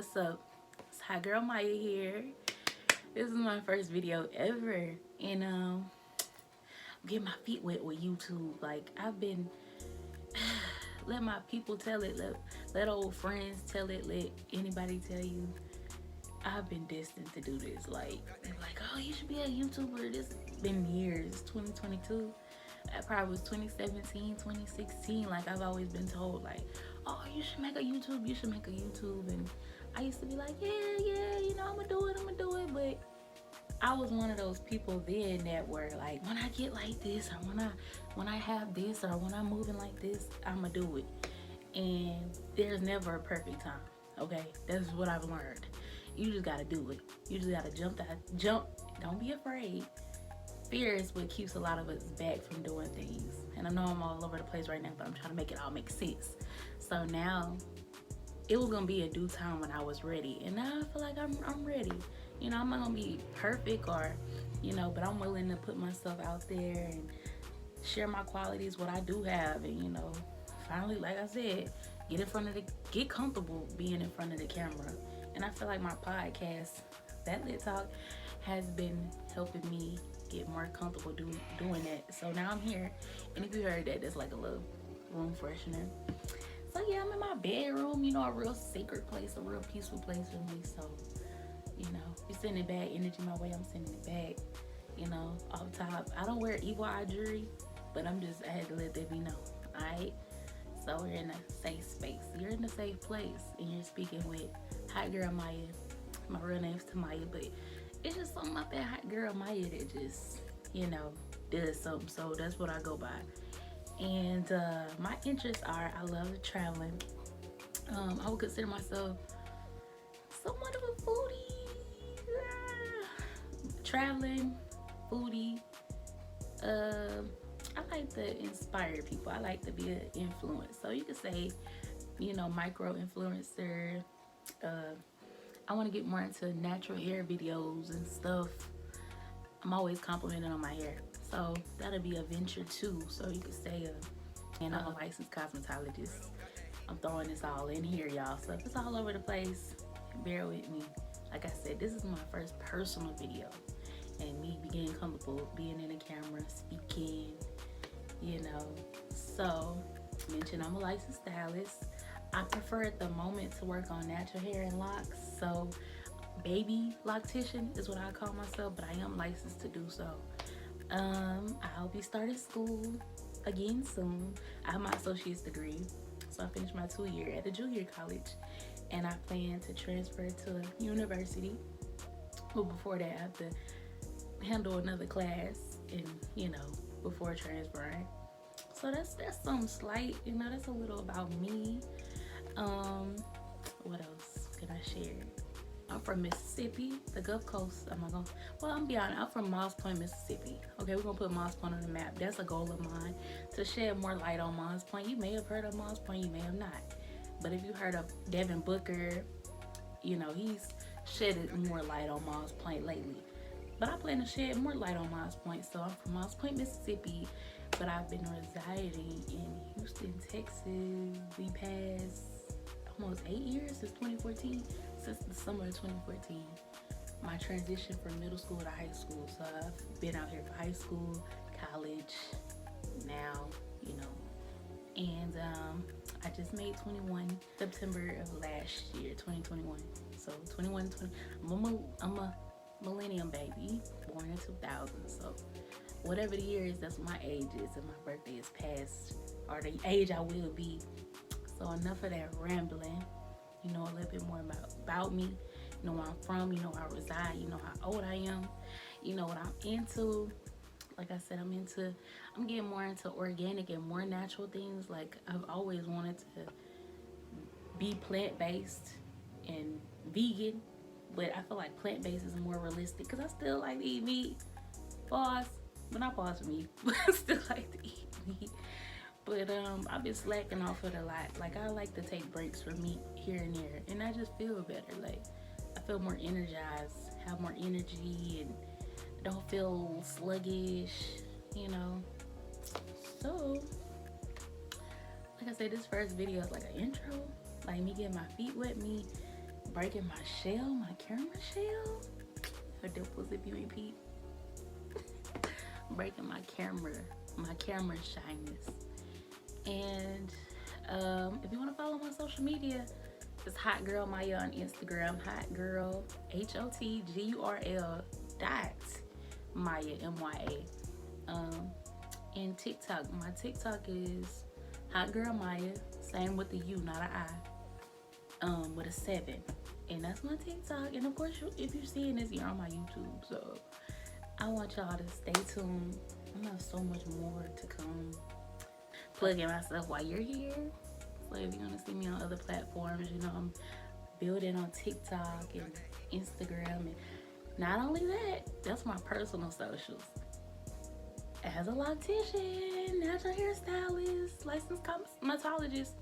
what's up? It's HotGurlMya here. This is my first video ever, and get my feet wet with YouTube. Like I've been let my people tell it, let old friends tell it, let anybody tell you. I've been destined to do this. Like they're like, oh, you should be a YouTuber. This been years. 2022. That probably was 2017, 2016. Like I've always been told, like, oh, you should make a YouTube. You should make a YouTube. And I used to be like, yeah, you know, I'm gonna do it. But I was one of those people then that were like, when I get like this, or when I have this, or when I'm moving like this, I'ma do it. And there's never a perfect time. Okay, that's what I've learned. You just gotta do it. You just gotta jump. Don't be afraid. Fear is what keeps a lot of us back from doing things. And I know I'm all over the place right now, but I'm trying to make it all make sense. So now it was gonna be a due time when I was ready, and now I feel like I'm ready. You know, I'm not gonna be perfect, or but I'm willing to put myself out there and share my qualities, what I do have, and finally, like I said, get comfortable being in front of the camera. And I feel like my podcast, That Lit Talk, has been helping me get more comfortable doing that. So now I'm here, and if you heard that, that's like a little room freshener. So yeah, I'm in my bedroom, a real sacred place, a real peaceful place for me. So, you're sending bad energy my way, I'm sending it back. Off top, I don't wear evil eye jewelry, but I had to let that be known. Alright? So we're in a safe space. You're in a safe place, and you're speaking with HotGurlMya. My real name's Tamaya, but it's just something about that HotGurlMya that just, does something. So that's what I go by. And my interests are, I love traveling. I would consider myself somewhat of a foodie. Traveling, foodie. I like to inspire people. I like to be an influence. So you could say, micro influencer. I want to get more into natural hair videos and stuff. I'm always complimenting on my hair. So that'll be a venture too. So you could say, and I'm a licensed cosmetologist. I'm throwing this all in here, y'all. So if it's all over the place, bear with me. Like I said, this is my first personal video. And me being comfortable being in the camera, speaking, So, mention I'm a licensed stylist. I prefer at the moment to work on natural hair and locks. So, baby loctician is what I call myself, but I am licensed to do so. I'll be starting school again soon. I have my associate's degree, so I finished my 2-year at a junior college, and I plan to transfer to university. But before that, I have to handle another class, and before transferring. So that's something slight, that's a little about me. What else can I share? I'm from Mississippi, the Gulf Coast. I'm be honest, I'm from Moss Point, Mississippi. Okay, we're gonna put Moss Point on the map. That's a goal of mine, to shed more light on Moss Point. You may have heard of Moss Point, you may have not. But if you heard of Devin Booker, he's shedded more light on Moss Point lately. But I plan to shed more light on Moss Point. So I'm from Moss Point, Mississippi, but I've been residing in Houston, Texas. We passed almost 8 years since 2014, since the summer of 2014. My transition from middle school to high school. So I've been out here for high school, college, now, And I just made 21 September of last year, 2021. So 20. I'm a millennium baby, born in 2000. So whatever the year is, that's what my age is, and my birthday is past, or the age I will be. So enough of that rambling. A little bit more about me. Where I'm from. Where I reside. How old I am. What I'm into. Like I said, I'm getting more into organic and more natural things. Like I've always wanted to be plant-based and vegan, but I feel like plant-based is more realistic because I still like to eat meat. Pause, but not pause for me, but I still like to eat meat. But I've been slacking off it a lot. Like I like to take breaks from meat here and there, and I just feel better. Like I feel more energized, have more energy, and don't feel sluggish, So, like I said, this first video is like an intro, like me getting my feet wet, me breaking my shell, my camera shell. Her dimples if you ain't peep. Breaking my camera shyness. And if you want to follow my social media, it's HotGurlMya on Instagram. HotGurl, HOTGURL Maya, MYA. And TikTok, my TikTok is HotGurlMya, same with the U, not an I, with a 7. And that's my TikTok. And of course, if you're seeing this, you're on my YouTube. So I want y'all to stay tuned. I have so much more to come. Plugging myself while you're here. So if you want to see me on other platforms, you know, I'm building on TikTok and Instagram. And not only that, that's my personal socials. As a loctician, natural hairstylist, licensed cosmetologist,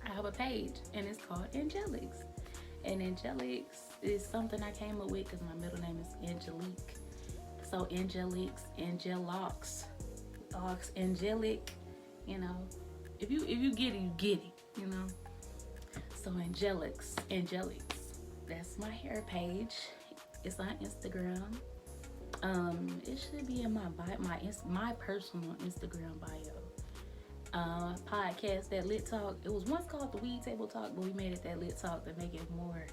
I have a page and it's called Angelics. And Angelics is something I came up with because my middle name is Angelique. So Angelics, Angelox, Angelic, you know. If you get it, you get it, you know. So Angelics, that's my hair page. It's on Instagram. It should be in my personal Instagram bio. Podcast, that Lit Talk. It was once called the Weed Table Talk, but we made it that Lit Talk to make it more,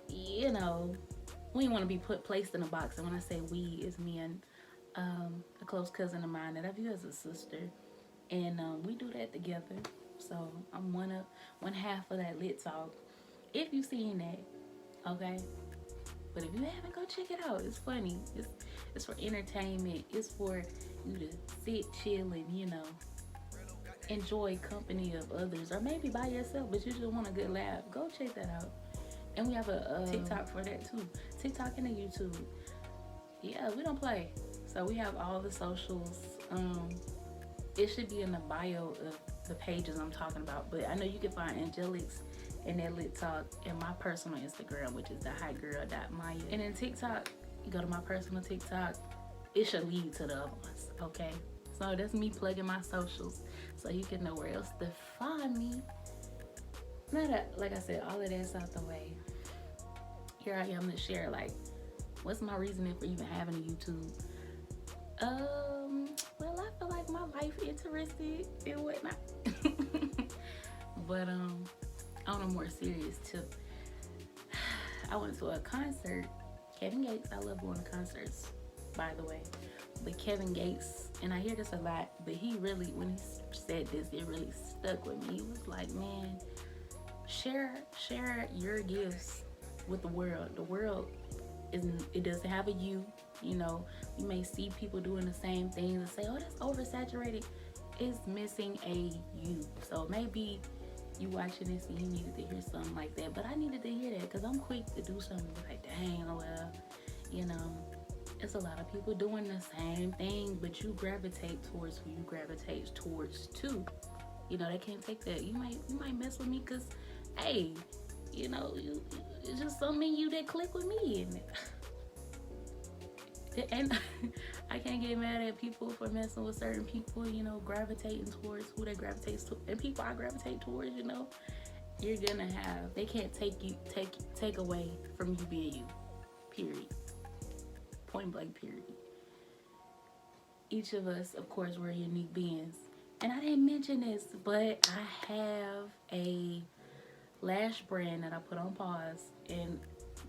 you know, we didn't want to be placed in a box. And when I say we, it's me and a close cousin of mine that I view as a sister, and we do that together. So I'm one half of that Lit Talk. If you've seen that, okay. But if you haven't, go check it out. It's funny. It's for entertainment. It's for you to sit, chill, and, you know, enjoy company of others, or maybe by yourself, but you just want a good laugh. Go check that out. And we have a TikTok for that too. TikTok and a YouTube. Yeah, we don't play. So we have all the socials. It should be in the bio of the pages I'm talking about. But I know you can find Angelics and that Lit Talk in my personal Instagram, which is the HotGurl.Mya. And in TikTok, you go to my personal TikTok, it should lead to the other ones, okay? So that's me plugging my socials so you can know where else to find me. Now that, like I said, all of that's out the way, here I am to share, like, what's my reasoning for even having a YouTube? Well, I feel like my life interested in whatnot. But on a more serious tip, I went to a concert. Kevin Gates, I love going to concerts, by the way. But Kevin Gates, and I hear this a lot, but he really, when he said this, it really stuck with me. He was like, man, share your gifts with the world. The world it doesn't have a you. You know, you may see people doing the same things and say, oh, that's oversaturated. It's missing a you. So maybe you watching this and you needed to hear something like that. But I needed to hear that because I'm quick to do something like, dang, oh well, you know, it's a lot of people doing the same thing, but you gravitate towards who you gravitate towards too. You know, they can't take that. You might mess with me because, hey, you know, it's just something in you that click with me. And I can't get mad at people for messing with certain people, you know, gravitating towards who they gravitate to. And people I gravitate towards, you know, you're gonna have, they can't take away from you being you, period. Point blank, period. Each of us, of course, we're unique beings. And I didn't mention this, but I have a lash brand that I put on pause. And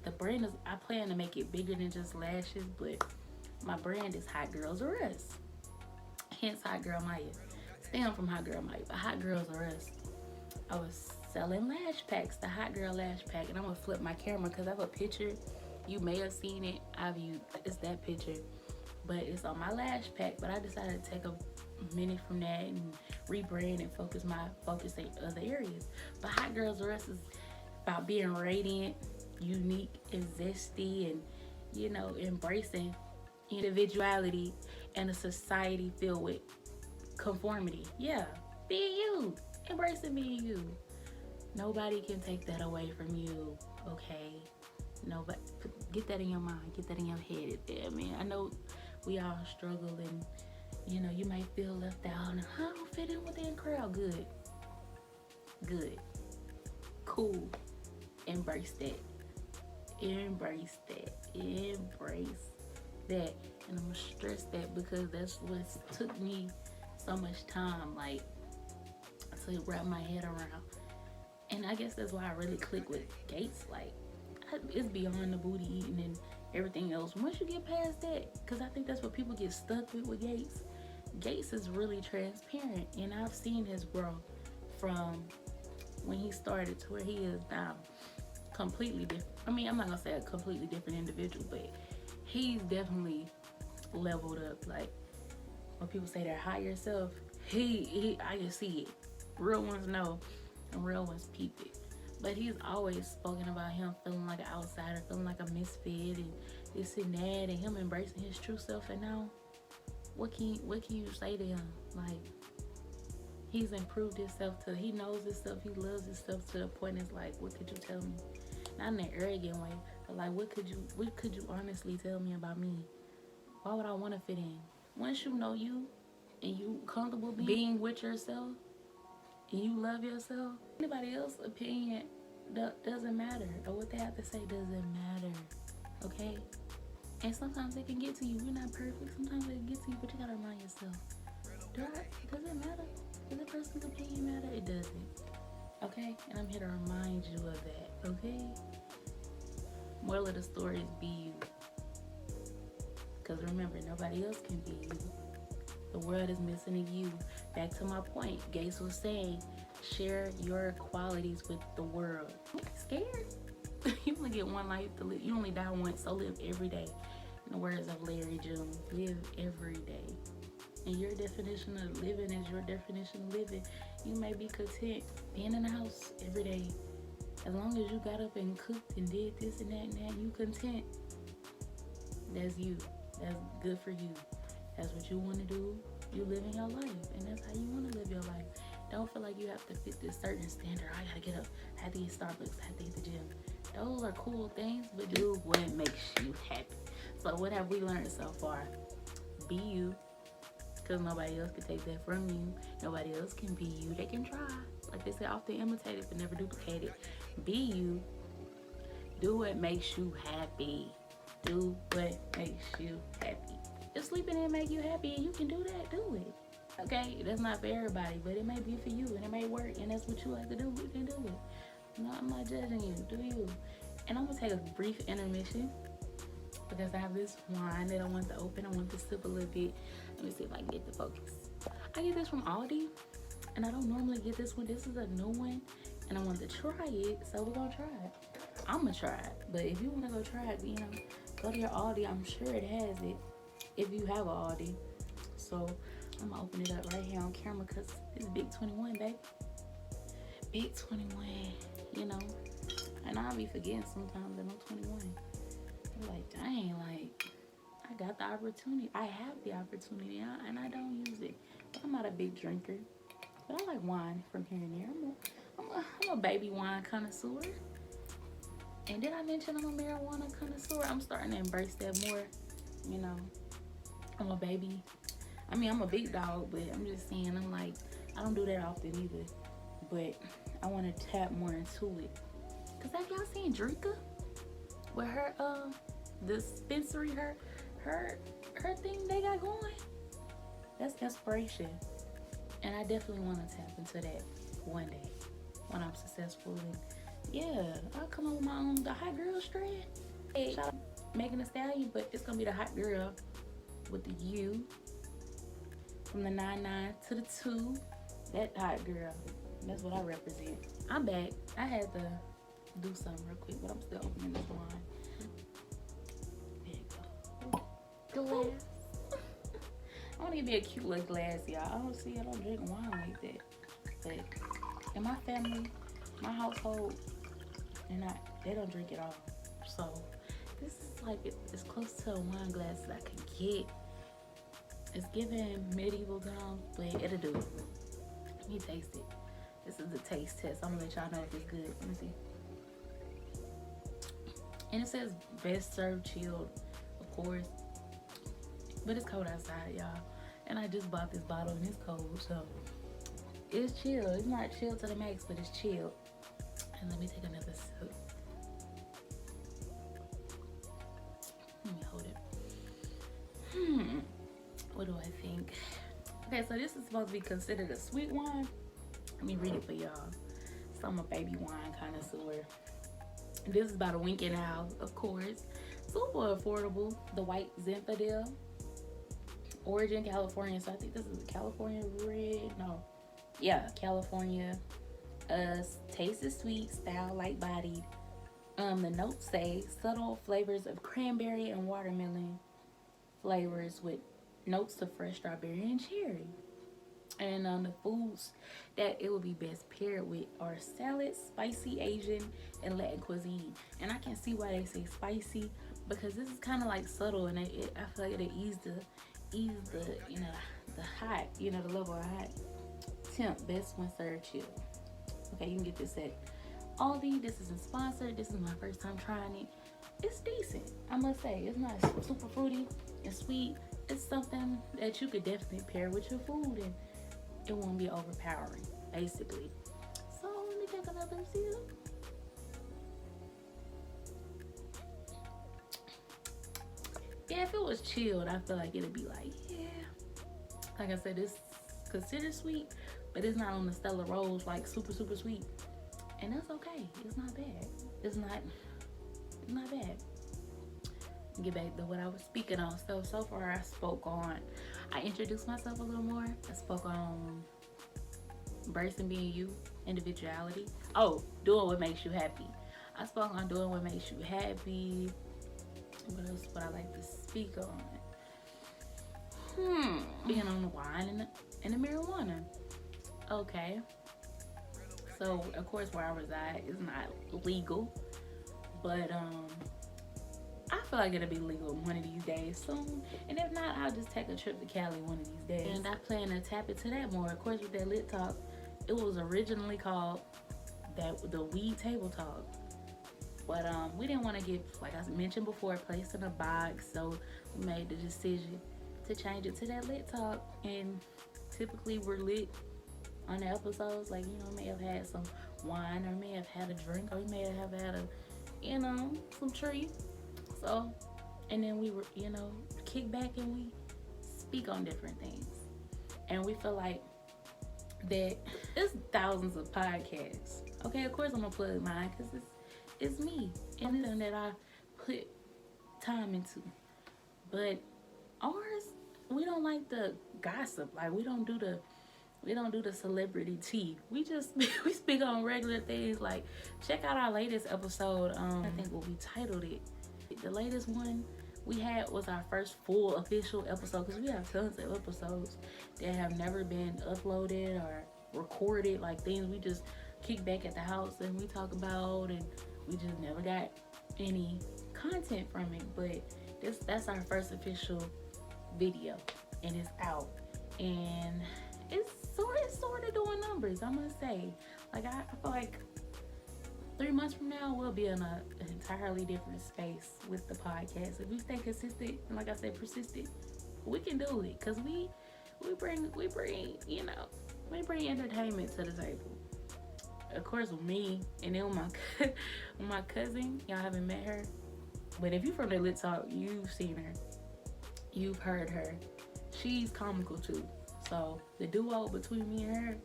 the brand is, I plan to make it bigger than just lashes, but my brand is Hot Girls Are Us. Hence HotGurlMya. Stem from HotGurlMya, but Hot Girls Are Us. I was selling lash packs, the Hot Girl lash pack, and I'm gonna flip my camera because I have a picture. You may have seen it. It's that picture, but it's on my lash pack. But I decided to take a minute from that and rebrand and focus in other areas. But Hot Girls Are Us is about being radiant, unique, and zesty, and, you know, embracing individuality in a society filled with conformity. Yeah, being you, embracing being you. Nobody can take that away from you, okay? Nobody. Get that in your mind, get that in your head. Yeah, man, I know we all struggle, and, you know, you might feel left out and I don't fit in with that crowd. Good, cool. embrace that. Embrace that. Embrace that. And I'm gonna stress that because that's what took me so much time, like, to wrap my head around. And I guess that's why I really click with Gates. Like, it's beyond the booty eating and everything else. Once you get past that, because I think that's what people get stuck with Gates. Gates is really transparent, and I've seen his growth from when he started to where he is now. Completely different. I mean, I'm not gonna say a completely different individual, but he's definitely leveled up. Like, when people say their higher self, I can see it. Real ones know, and real ones peep it. But he's always spoken about him feeling like an outsider, feeling like a misfit, and this and that, and him embracing his true self. And now, what can you say to him? Like, he's improved himself he knows himself, he loves himself to the point it's like, what could you tell me? Not in an arrogant way, but like, what could you honestly tell me about me? Why would I want to fit in? Once you know you and you comfortable being with yourself and you love yourself, anybody else's opinion doesn't matter, or what they have to say doesn't matter. Okay? And sometimes it can get to you. You're not perfect. Sometimes it can get to you, but you gotta remind yourself, does it matter? Does a person's opinion matter? It doesn't. Okay? And I'm here to remind you of that. Okay? Moral of the story is be you. Because remember, nobody else can be you. The world is missing a you. Back to my point, Gates was saying, share your qualities with the world. Don't be scared. You only get one life to live. You only die once, so live every day. In the words of Larry June, live every day. And your definition of living is your definition of living. You may be content being in the house every day. As long as you got up and cooked and did this and that, you content. That's you. That's good for you. That's what you want to do. You living your life, and that's how you want to live your life. Don't feel like you have to fit this certain standard. I gotta get up. I have to eat Starbucks. I have to hit the gym. Those are cool things, but do what makes you happy. So what have we learned so far? Be you, because nobody else can take that from you. Nobody else can be you. They can try. Like they say, often imitate it, but never duplicate it. Be you. Do what makes you happy. Do what makes you happy. If sleeping didn't make you happy and you can do that, do it. Okay, that's not for everybody, but it may be for you and it may work, and that's what you like to do. You can do it. No, I'm not judging you. Do you? And I'm gonna take a brief intermission because I have this wine that I want to open. I want to sip a little bit. Let me see if I can get the focus. I get this from Aldi, and I don't normally get this one. This is a new one, and I want to try it, so we're gonna try it. I'm gonna try it, but if you wanna go try it, you know, go to your Aldi. I'm sure it has it if you have an Aldi. So I'm gonna open it up right here on camera because it's Big 21, baby. Big 21, you know. And I'll be forgetting sometimes that I'm 21. I'm like, dang, like, I got the opportunity. I have the opportunity, and I don't use it. But I'm not a big drinker. But I like wine from here and there. I'm a baby wine connoisseur. And did I mention I'm a marijuana connoisseur? I'm starting to embrace that more, you know. I'm a baby. I mean, I'm a big dog, but I'm just saying, I'm like, I don't do that often either. But I want to tap more into it. Because have y'all seen Drika? With her, dispensary, her thing they got going? That's inspiration. And I definitely want to tap into that one day when I'm successful. And yeah, I'll come up with my own, the hot girl strand. Hey, shout out Megan Thee Stallion, but it's going to be the hot girl with the U. From the 99 to the 2, that hot girl. That's what I represent. I'm back. I had to do something real quick, but I'm still opening this wine. There you go. Glass. I want to give me a cute little glass, y'all. I don't drink wine like that. But in my family, my household, they don't drink at all. So this is like as close to a wine glass as I can get. It's giving medieval times, but it'll do. Let me taste it. This is a taste test. I'm gonna let y'all know if it's good. Let me see. And it says best served chilled, of course. But it's cold outside, y'all. And I just bought this bottle and it's cold, so it's chill. It's not chill to the max, but it's chill. And let me take another sip. What do I think? Okay, so this is supposed to be considered a sweet wine. Let me read it for y'all. So I'm a baby wine connoisseur. This is by the Wink and Owl, of course. Super affordable. The White Zinfandel. Origin California. So I think this is a California red. No. Yeah, California. Taste is sweet, style light bodied. The notes say subtle flavors of cranberry and watermelon flavors with notes of fresh strawberry and cherry. And the foods that it would be best paired with are salad, spicy Asian, and Latin cuisine. And I can see why they say spicy, because this is kind of like subtle, and I feel like it ease the the hot, the level of hot temp. Best when served chill. Okay, you can get this at Aldi. This isn't sponsored. This is my first time trying it. It's decent, I must say. It's not super fruity and sweet. It's something that you could definitely pair with your food, and it won't be overpowering, basically. So let me take another sip. Yeah, if it was chilled, I feel like it'd be like, yeah. Like I said, it's considered sweet, but it's not on the stellar rose like super sweet, and that's okay. It's not bad. It's not bad. Get back to what I was speaking on. So far I introduced myself a little more. I spoke on embracing being you, individuality. Oh, doing what makes you happy. I spoke on doing what makes you happy. What else would I like to speak on? Being on the wine and the marijuana. Okay. So of course where I reside is not legal, but I feel like it'll be legal one of these days soon. And if not, I'll just take a trip to Cali one of these days. And I plan to tap into that more. Of course, with that lit talk, it was originally called the Weed Table Talk. But we didn't want to get, like I mentioned before, placed in a box. So we made the decision to change it to that lit talk. And typically we're lit on the episodes. Like, may have had some wine, or may have had a drink, or you may have had some tree. So, and then we were, kick back and we speak on different things. And we feel like that there's thousands of podcasts. Okay, of course I'm gonna plug mine because it's me and it's something that I put time into. But ours, we don't like the gossip. Like we don't do the celebrity tea. We just we speak on regular things. Like check out our latest episode. I think we titled it. The latest one we had was our first full official episode, because we have tons of episodes that have never been uploaded or recorded, like things we just kick back at the house and we talk about, and we just never got any content from it. But that's our first official video, and it's out, and it's sort of doing numbers, I must say. Like I feel like 3 months from now, we'll be in an entirely different space with the podcast. If we stay consistent and, like I said, persistent, we can do it. Cause we bring entertainment to the table. Of course, with me, and then with my cousin. Y'all haven't met her, but if you're from the Lit Talk, you've seen her, you've heard her. She's comical too. So the duo between me and her.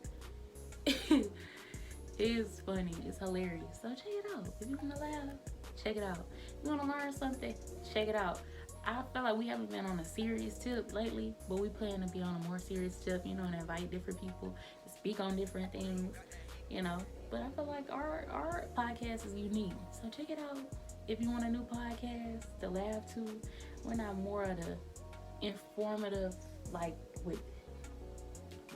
It's funny. It's hilarious. So check it out. If you want to laugh, check it out. If you want to learn something, check it out. I feel like we haven't been on a serious tip lately, but we plan to be on a more serious tip, and invite different people to speak on different things, But I feel like our podcast is unique. So check it out. If you want a new podcast to laugh to, we're not more of the informative, like with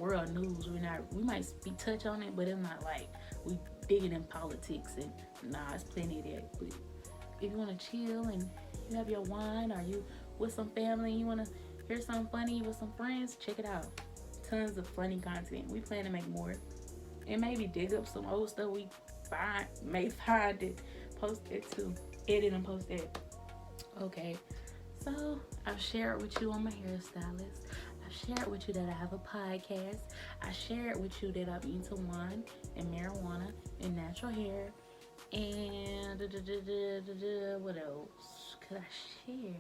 world news. We might touch on it, but it's not like we digging in politics, and it's plenty of that. But if you want to chill and you have your wine, or you with some family and you want to hear something funny with some friends, check it out. Tons of funny content. We plan to make more, and maybe dig up some old stuff we may find it, post it too, edit and post it. Okay, so I've shared with you on my hairstylist. I shared with you that I have a podcast. I shared with you that I'm into wine and marijuana and natural hair. And what else could I share?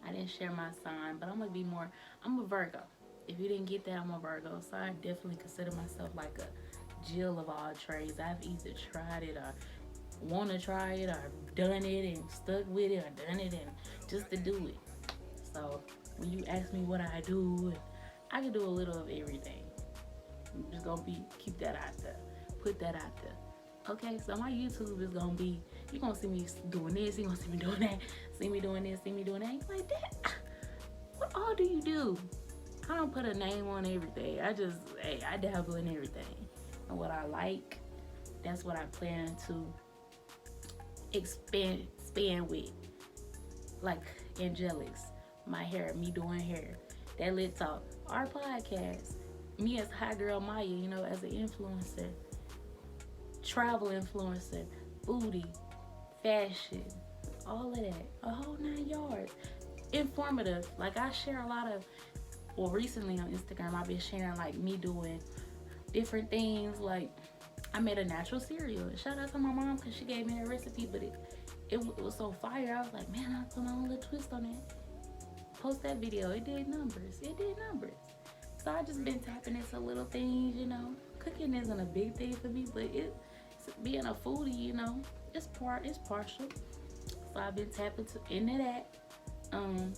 I didn't share my sign, but I'm gonna be more. I'm a Virgo. If you didn't get that, I'm a Virgo. So I definitely consider myself like a Jill of all trades. I've either tried it or want to try it or done it and stuck with it or done it and just to do it. So when you ask me what I do, I can do a little of everything. I'm just gonna keep that out there, put that out there. Okay, so my YouTube is gonna be, you're gonna see me doing this, you're gonna see me doing that, see me doing this, see me doing that. You're like, that, what all do you do? I don't put a name on everything. I dabble in everything. And what I like, that's what I plan to expand with. Like angelics, my hair, me doing hair, that lit talk, our podcast, me as HotGurlMya, you know, as an influencer, travel influencer, booty, fashion, all of that, a whole 9 yards. Informative, like I share a lot of, well, recently on Instagram I've been sharing like me doing different things. Like I made a natural cereal. Shout out to my mom because she gave me a recipe, but it was so fire. I was like, man, I put my own little twist on it. Post that video. It did numbers. So I just been tapping into little things, you know. Cooking isn't a big thing for me, but being a foodie, you know, it's partial. So I've been tapping into that. I'm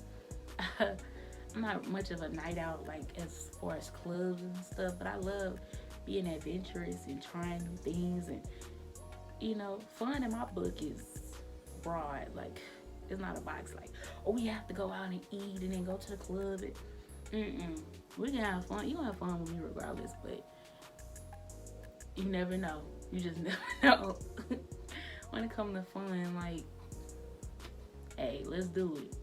not much of a night out, like as far as clubs and stuff, but I love being adventurous and trying new things. And you know, fun in my book is broad. Like it's not a box like, oh, we have to go out and eat and then go to the club. We can have fun. You gonna have fun with me regardless, but you never know. You just never know. When it comes to fun, like, hey, let's do it.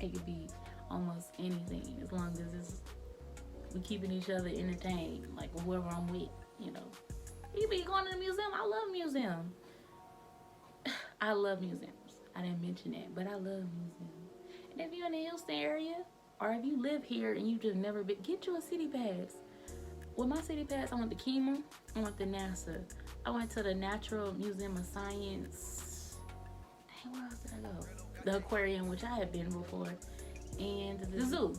It could be almost anything as long as we keeping each other entertained, like whoever I'm with, you know. You be going to the museum. I love museums. I love museums. I didn't mention that, but I love museums. And if you're in the Houston area, or if you live here and you just never been, get you a city pass. With my city pass, I went to Kima, I went to NASA, I went to the Natural Museum of Science. Dang, where else did I go? The aquarium, which I had been before, and the zoo,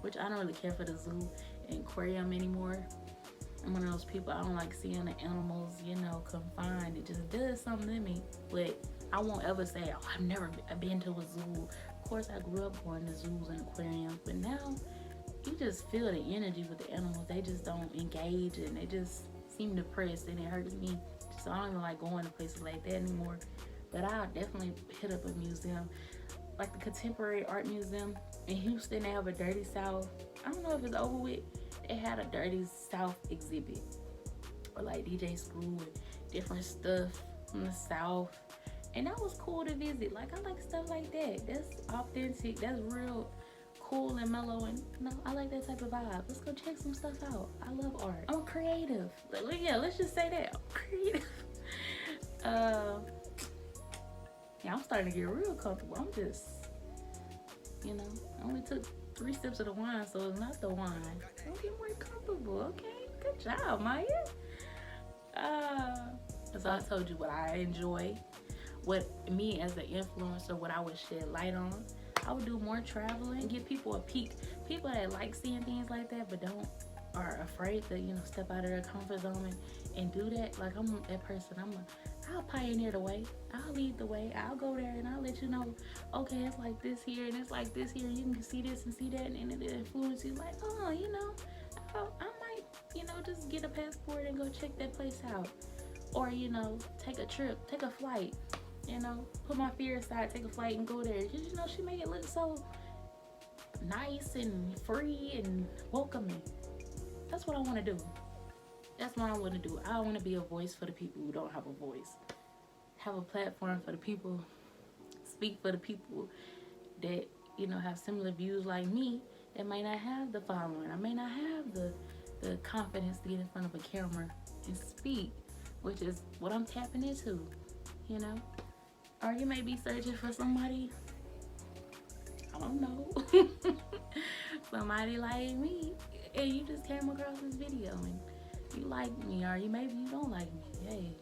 which I don't really care for the zoo and aquarium anymore. I'm one of those people, I don't like seeing the animals, you know, confined. It just does something to me. But I won't ever say, oh, I've never been to a zoo. Of course, I grew up going to zoos and aquariums, but now you just feel the energy with the animals. They just don't engage and they just seem depressed, and it hurts me. So I don't even like going to places like that anymore. But I'll definitely hit up a museum. Like the Contemporary Art Museum in Houston, they have a Dirty South. I don't know if it's over with. They had a Dirty South exhibit. Or like DJ Screw and different stuff from the South. And that was cool to visit. Like I like stuff like that. That's authentic. That's real cool and mellow, and you know, I like that type of vibe. Let's go check some stuff out. I love art. I'm creative. Yeah, let's just say that. I'm creative. Yeah, I'm starting to get real comfortable. I'm just, you know, I only took 3 sips of the wine, so it's not the wine. I'm getting more comfortable. Okay, good job, Maya. So I told you what I enjoy, what me as an influencer, what I would shed light on. I would do more traveling, give people a peek. People that like seeing things like that but are afraid to, you know, step out of their comfort zone and do that. Like I'm that person. I'll pioneer the way. I'll lead the way. I'll go there and I'll let you know, okay, it's like this here and it's like this here. You can see this and see that, and it influence you. Like, oh, you know, I might, you know, just get a passport and go check that place out. Or, you know, take a trip, take a flight. You know, put my fear aside, take a flight and go there. You know, she make it look so nice and free and welcoming. That's what I want to do. That's what I want to do. I want to be a voice for the people who don't have a voice. Have a platform for the people. Speak for the people that, you know, have similar views like me that may not have the following. I may not have the confidence to get in front of a camera and speak, which is what I'm tapping into, you know. Or you may be searching for somebody, I don't know, somebody like me, and you just came across this video and you like me, or maybe you don't like me.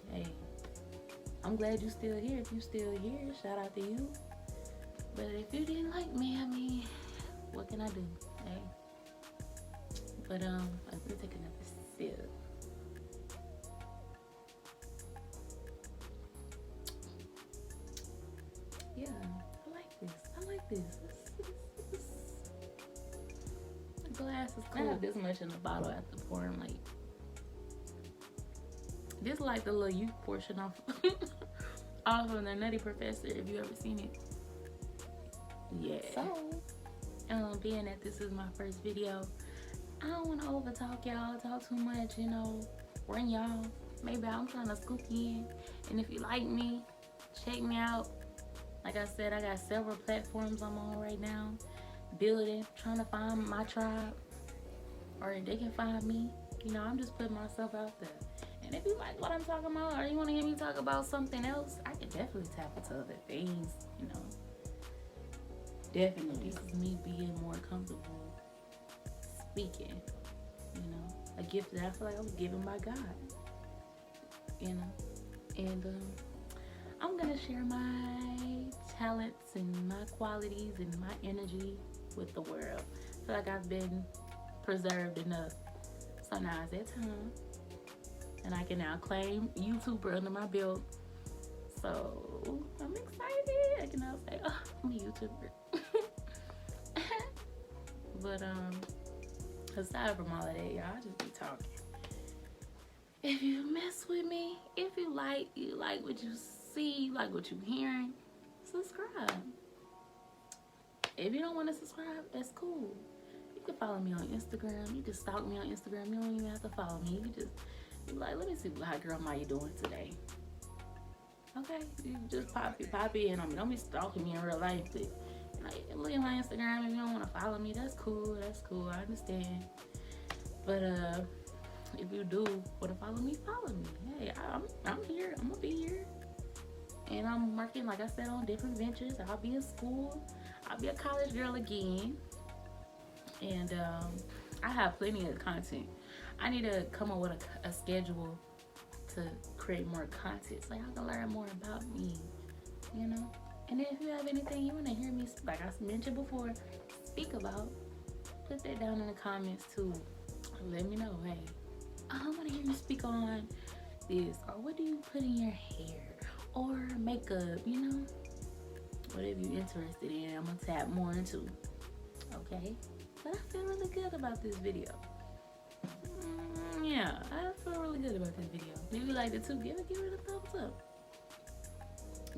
Hey, I'm glad you're still here. If you're still here, shout out to you. But if you didn't like me, I mean, what can I do? Hey. But let me take another sip. Yeah, I like this. I like this. The glass is cool. I have this much in the bottle after pouring, like, this is like the little youth portion off off of the Nutty Professor, if you ever seen it. Yeah. So, being that this is my first video, I don't want to overtalk y'all, talk too much, you know, run y'all. Maybe I'm trying to scoop in. And if you like me, check me out. Like I said, I got several platforms I'm on right now. Building, trying to find my tribe. Or they can find me. You know, I'm just putting myself out there. And if you like what I'm talking about, or you want to hear me talk about something else, I can definitely tap into other things, you know. Definitely. This is me being more comfortable speaking, you know. A gift that I feel like I was given by God, you know. And I'm going to share my talents and my qualities and my energy with the world. I feel like I've been preserved enough. So now it's that time. And I can now claim YouTuber under my belt. So I'm excited. I can now say, oh, I'm a YouTuber. But aside from all of that, y'all, I just be talking. If you mess with me, if you like what you see, you like what you hearing, subscribe. If you don't want to subscribe, that's cool. You can follow me on Instagram. You can stalk me on Instagram. You don't even have to follow me. You can just be like, let me see what Hot Girl Mya doing today. Okay? You just pop in on me. Don't be stalking me in real life. But like, look at my Instagram. If you don't want to follow me, that's cool. That's cool. I understand. But if you do want to follow me, follow me. Hey, I'm here. I'm gonna be here. And I'm working, like I said, on different ventures. I'll be in school. I'll be a college girl again. And I have plenty of content. I need to come up with a schedule to create more content so y'all can learn more about me, you know. And if you have anything you want to hear me, like I mentioned before, speak about, put that down in the comments too. Let me know, hey, I want to hear you speak on this, or what do you put in your hair, or makeup, you know, whatever you're interested in. I'm gonna tap more into, okay? But I feel really good about this video. Yeah, I feel really good about this video. If you liked it too, give it a thumbs up.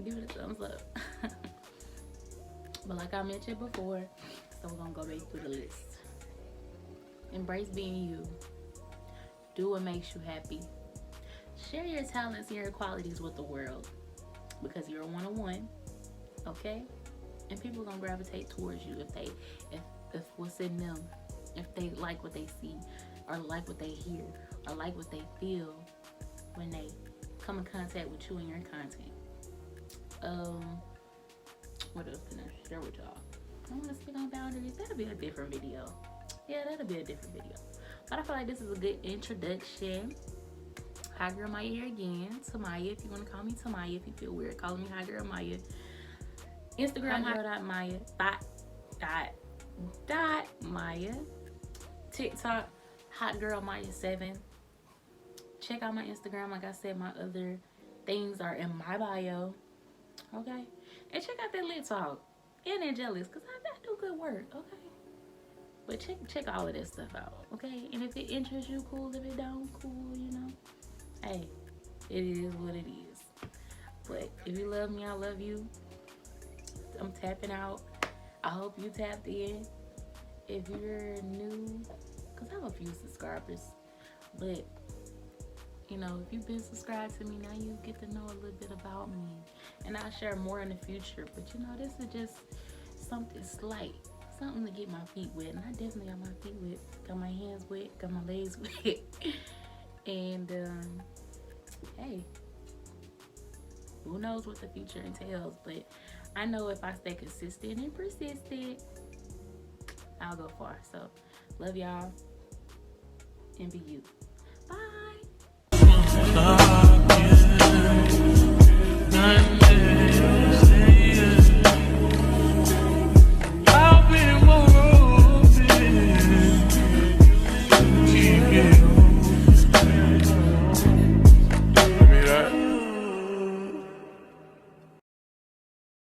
Give it a thumbs up. But like I mentioned before, so we're gonna go back through the list. Embrace being you. Do what makes you happy. Share your talents and your qualities with the world, because you're a one-on-one, okay? And people are gonna gravitate towards you if what's in them, if they like what they see, or like what they hear, or like what they feel when they come in contact with you and your content. What else can I share with y'all? I want to speak on boundaries. That'll be a different video. Yeah, that'll be a different video. But I feel like this is a good introduction. Hot Girl Mya here again. Tamaya, if you want to call me Tamaya, if you feel weird calling me Hot Girl Mya. Instagram, hotgirl.mya. Mya. TikTok, HotGurlMya7. Check out my Instagram. Like I said, my other things are in my bio. Okay? And check out that Lit Talk and Angelus, because I do good work. Okay? But check all of that stuff out. Okay? And if it interests you, cool. If it don't, cool, you know. Hey, it is what it is. But if you love me, I love you. I'm tapping out. I hope you tapped in. If you're new, because I have a few subscribers, but you know, if you've been subscribed to me, now you get to know a little bit about me, and I'll share more in the future. But you know, this is just something slight, something to get my feet wet, and I definitely got my feet wet, got my hands wet, got my legs wet. And hey, who knows what the future entails, but I know if I stay consistent and persistent, I'll go far. So love y'all and be you. Bye.